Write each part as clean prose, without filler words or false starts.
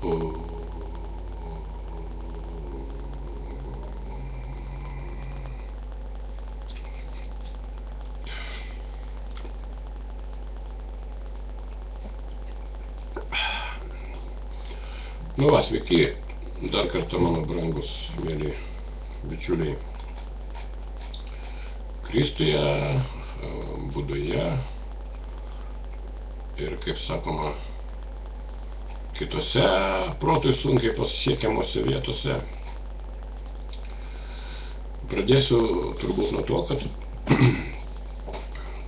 Nu va, sveiki, dar kartą mano brangus, mėly bičiuliai, Kristuje, būduje ir, kaip sakoma, kitose protui sunkiai pasiekiamose vietose. Pradėsiu turbūt nuo to, kad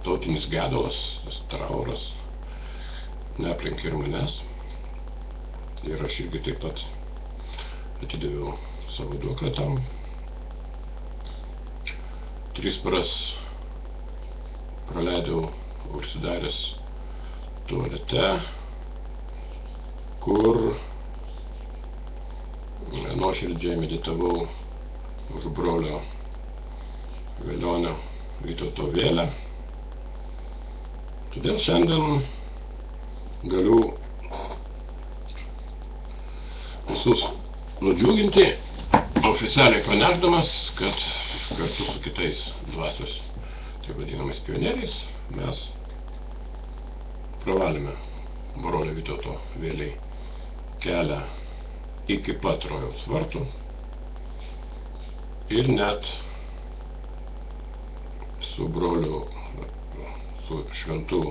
tautinis gedulas, tas trauras, neaplenkė ir manęs. Ir aš irgi taip pat atidaviau savo duoklę tam. 3 paras praleidau užsidaręs tualete, kur nuoširdžiai meditavau už brolio Velionio Vytauto vėlę. Todėl šiandien galiu visus nudžiuginti, oficialiai pranešdamas, kad kartu su kitais dvasios, taip vadinamais pionieriais, mes pravalėme brolio Vytauto vėlei kelią iki pat Rojaus vartų ir net su broliu, su šventų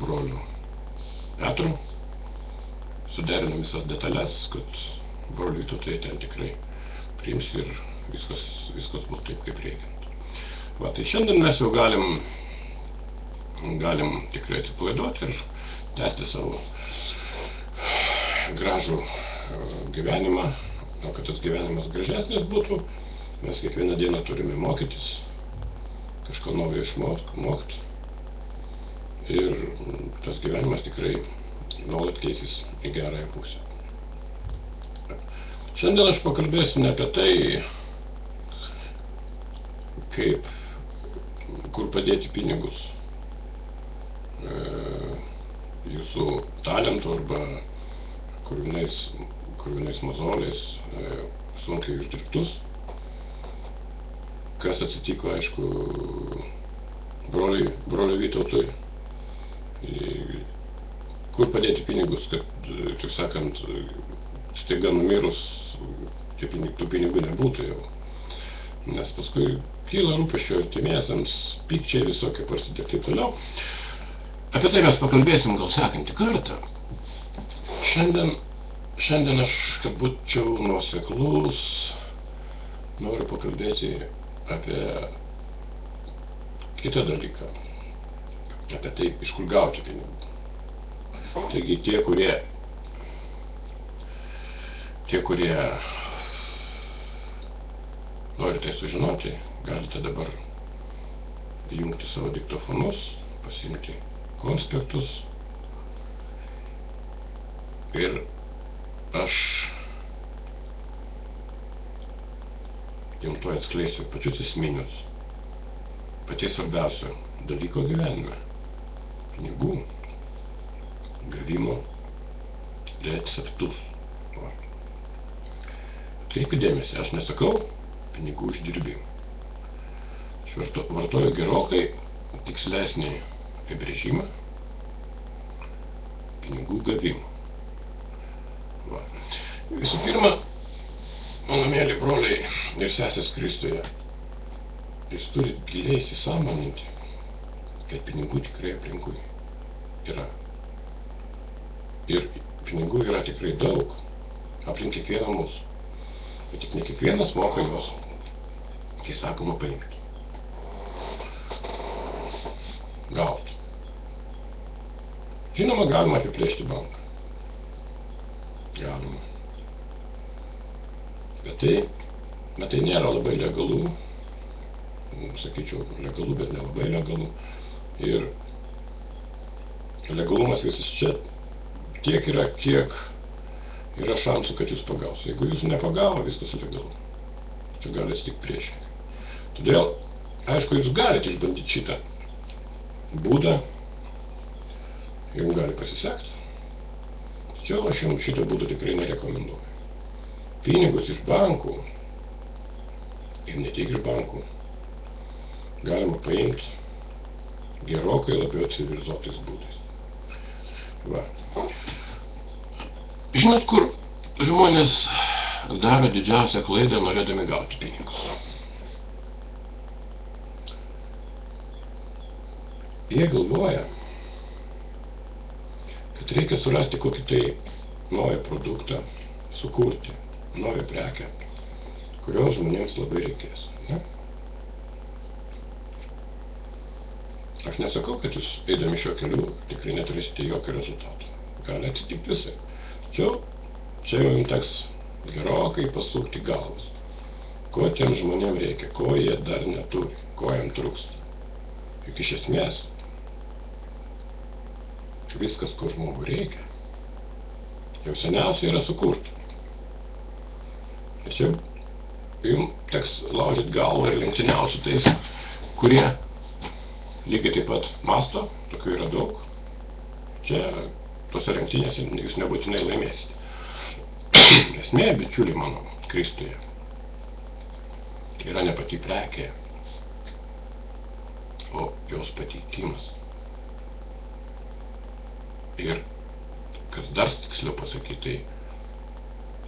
broliu Petru suderinom visas detalės, kad broliui Vytautai ten tikrai priims ir viskas bus taip, kaip reikiant. Va, tai šiandien mes jau galim tikrai atsipalaiduoti ir tęsti savo gražų gyvenimą. O kad tas gyvenimas gražesnis būtų, mes kiekvieną dieną turime mokytis, kažko naujo išmokti. Ir tas gyvenimas tikrai nuolat keisis į gerąją pusę. Šiandien aš pakalbėsiu ne apie tai, kur padėti pinigus jūsų talentų arba kruvinais mozoliais sunkiai uždirbtus. Kas atsitiko, aišku, broliui Vytautui. Kur padėti pinigus, kad, taip sakant, staiga numirus tų pinigų nebūtų jau. Nes paskui kyla rūpesčio artimiesiems, pykčiai visokie prasidė ir taip toliau. Apie tai mes pakalbėsim gal sekantį kartą. Šiandien aš, kad būčiau nuoseklus, noriu pakalbėti apie kitą dalyką. Apie tai, iš kur gauti pinigų. Taigi tie, kurie norite sužinoti, galite dabar įjungti savo diktofonus, pasiimti konspektus ir aš jums to atskleisiu pačius esminius, paties svarbiausio dalyko gyvenime – pinigų gavimo receptus. Atkreipkite dėmesį, aš nesakau pinigų uždirbimą. Aš vartoju gerokai tikslesnį apibrėžimą pinigų gavimo. Va. Visų pirma, mano mėly broliai ir sesės Kristuje, jūs turit giliai įsisąmoninti, kad pinigų tikrai aplinkui yra. Ir pinigų yra tikrai daug aplink kiekvieną mūsų. Bet tik ne kiekvienas moka juos, kai sakoma, paimti. Gauti. Žinoma, galima apiplėšti banką. Galima. Bet tai nėra labai legalu. Sakyčiau, legalu, bet nelabai legalu. Ir legalumas visas čia tiek yra, kiek yra šansų, kad jūs pagaus. Jeigu jūs nepagavo, viskas legalu. Čia gali atsitikti priešingai. Todėl, aišku, jūs galite išbandyti šitą būdą, jums gali pasisekti. Tačiau aš jums šitą būdą tikrai nerekomenduoju. Pinigus iš bankų, ir ne tik iš bankų, galima paimti gerokai labiau civilizuotais būdais. Va. Žinot, kur žmonės daro didžiausią klaidą norėdami gauti pinigus? Jie galvoja, kad reikia surasti kokį tai naują produktą, sukurti naują prekę, kurios žmonėms labai reikės. Ne? Aš nesakau, kad jūs eidami šio keliu tikrai neturėsite jokio rezultato. Gali atsitikti visai. Tačiau čia jau jums teks gerokai pasukti galvas. Ko tiem žmonėm reikia, ko jie dar neturi, ko jam trūksta. Juk iš esmės viskas, ko žmogui reikia, jau seniausiai yra sukurta. Tačiau jums teks laužyti galvą ir lenktyniauti su tais, kurie lygiai taip pat masto, tokių yra daug. Čia tose lenktynėse jūs nebūtinai laimėsite. Esmė, bičiuliai mano, Kristuje, yra ne pati prekė, o jos pateikimas. Ir, kas dar tiksliau pasakyti,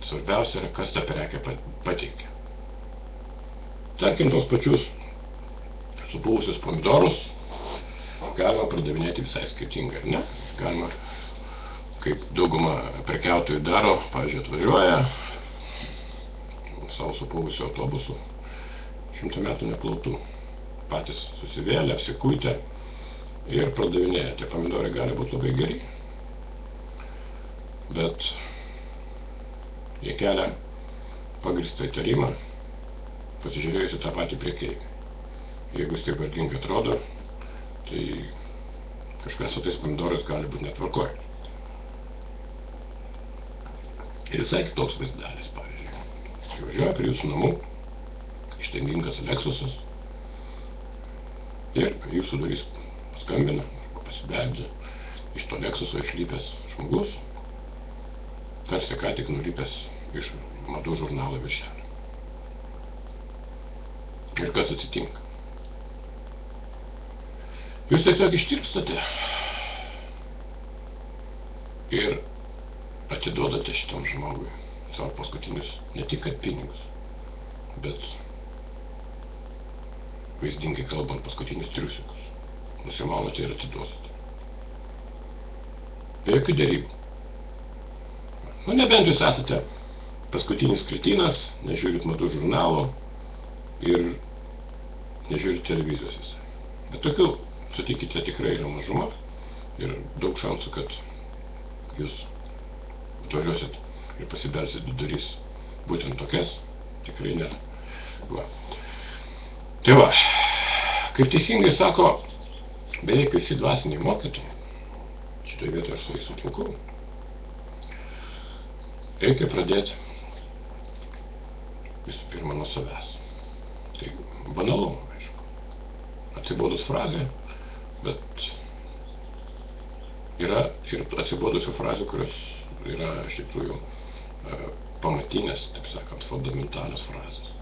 tai svarbiausia yra, kas tą prekę pateikia. Tarkim, tos pačius supuvusius pomidorus galima pardavinėti visai skirtingai, ar ne? Galima, kaip dauguma prekiautojų daro, pavyzdžiui, atvažiuoja savo supuvusių autobusų 100 metų neplautų, patys susivėlę, apsikuitę ir pardavinėja. Tie pomidorai gali būti labai geri, bet jie kelia pagrįstą įtarimą, pasižiūrėjus į tą patį prekeivį. Jeigu jis taip vargingai atrodo, tai kažkas su tais pomidorais gali būti netvarkoj. Ir visai kitoks vaizdelis, pavyzdžiui. Kai važiuoja prie jūsų namų, ištengingas Lexusas, ir jūsų durys skambina, pasibeldžia, iš to Lexuso išlypęs žmogus, tarsi ką tik nulypęs iš madų žurnalo viršelio. Ir kas atsitinka? Jūs tiesiog ištirpstate ir atiduodate šitam žmogui savo paskutinius, ne tik kad pinigus, bet vaizdingai kalbant, paskutinius triusikus. Nusimanote ir atiduosite. Be jokių derybų. Nu, nebent jūs esate paskutinis kretinas, nežiūrit madų žurnalo ir nežiūrit televizijos visai. Bet tokių, sutikite, tikrai yra mažuma ir daug šansų, kad jūs atvažiuosit ir pasibelsit duris būtent tokias, tikrai nėra. Va. Tai va, kaip teisingai sako beveik visi dvasiniai mokytojai, šitoje vietoje aš su jais sutinku, reikia pradėti visų pirma nuo savęs. Tai banalu, aišku. Atsibodus frazė, bet yra ir atsibodusių frazių, kurios yra iš tikrųjų pamatinės, taip sakant, fundamentalios frazės.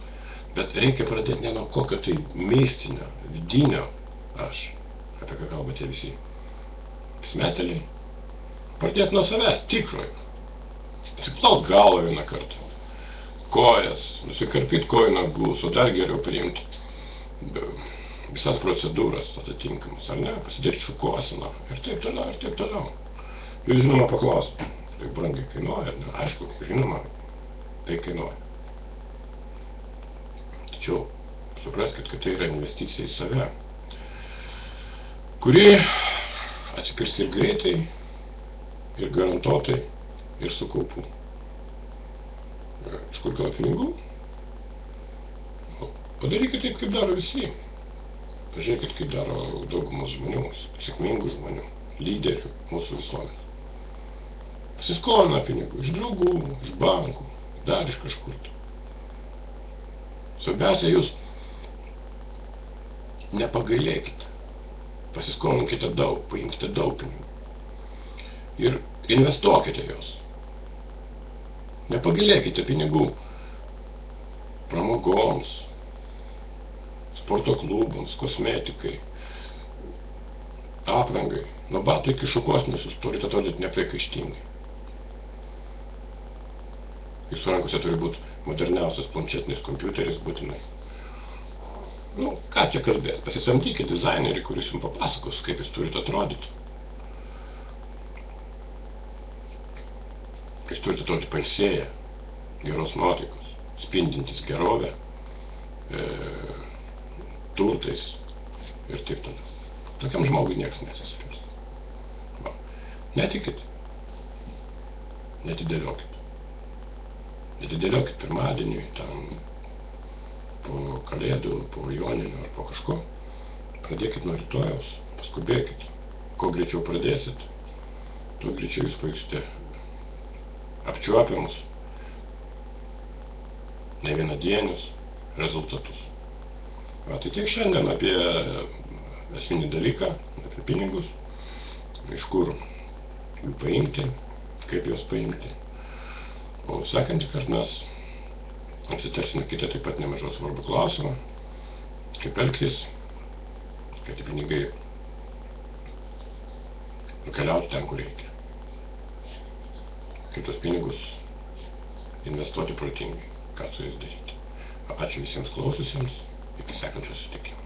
Bet reikia pradėti ne nuo kokio tai mistinio, vidinio aš, apie ką kalbate visi smeteliai. Pradėti nuo savęs, tikrojo. Nusiplaut galvą vieną kartą, kojas, nusikarpyti kojų nagus, o dar geriau priimti visas procedūras atitinkamas, ar ne, pasidėti šukuoseną ir taip toliau, ir taip toliau. Jūs žinoma paklausite, tai brangiai kainuoja, ne? Aišku, žinoma, tai kainuoja. Tačiau supraskit, kad tai yra investicija į save, kuri atsipirks ir greitai, ir garantuotai, ir su kaupu. Iš kur gauti pinigų? Padarykit taip, kaip daro visi. Pažiūrėkit, kaip daro daugumas žmonių, sėkmingų žmonių, lyderių mūsų visuomenės. Pasiskolina pinigų iš draugų, iš bankų, dar iš kažkur. Svarbiausia, jūs nepagailėkite. Pasiskolinkite daug, paimkite daug pinigų. Ir investuokite jos. Nepagailėkite pinigų pramogoms, sporto klubams, kosmetikai, aprangai. Nuo batų iki šukuosenos jūs turite atrodyti nepriekaištingai. Jūsų rankose turi būti moderniausias planšetinis kompiuteris būtinai. Nu, ką čia kalbėti? Pasisamdykite dizainerį, kuris jums papasakos, kaip jūs turite atrodyti. Jūs turite atrodyti pailsėję, geros nuotaikos, spindintis gerovę, turtais ir taip toliau. Tokiam žmogui niekas nesiskirs. Netikit, netidėliokit. Netidėliokit pirmadieniui, tam po kalėdų, po joninių ar po kažko. Pradėkit nuo rytojaus, paskubėkit. Kuo greičiau pradėsit, tuo greičiau jūs pajusite apčiuopiamus, ne vienadienius rezultatus. Tai tiek šiandien apie esminį dalyką, apie pinigus, iš kur jų paimti, kaip juos paimti. O sekantį kartą mes apsitarsime kitą taip pat nemažą svarbų klausimą, kaip elgtis, kad pinigai nukeliautų ten, kur reikia. Kaip tos pinigus investuoti protingai, ką su jais daryti. Ačiū visiems klaususiems, iki sekančio susitikimo.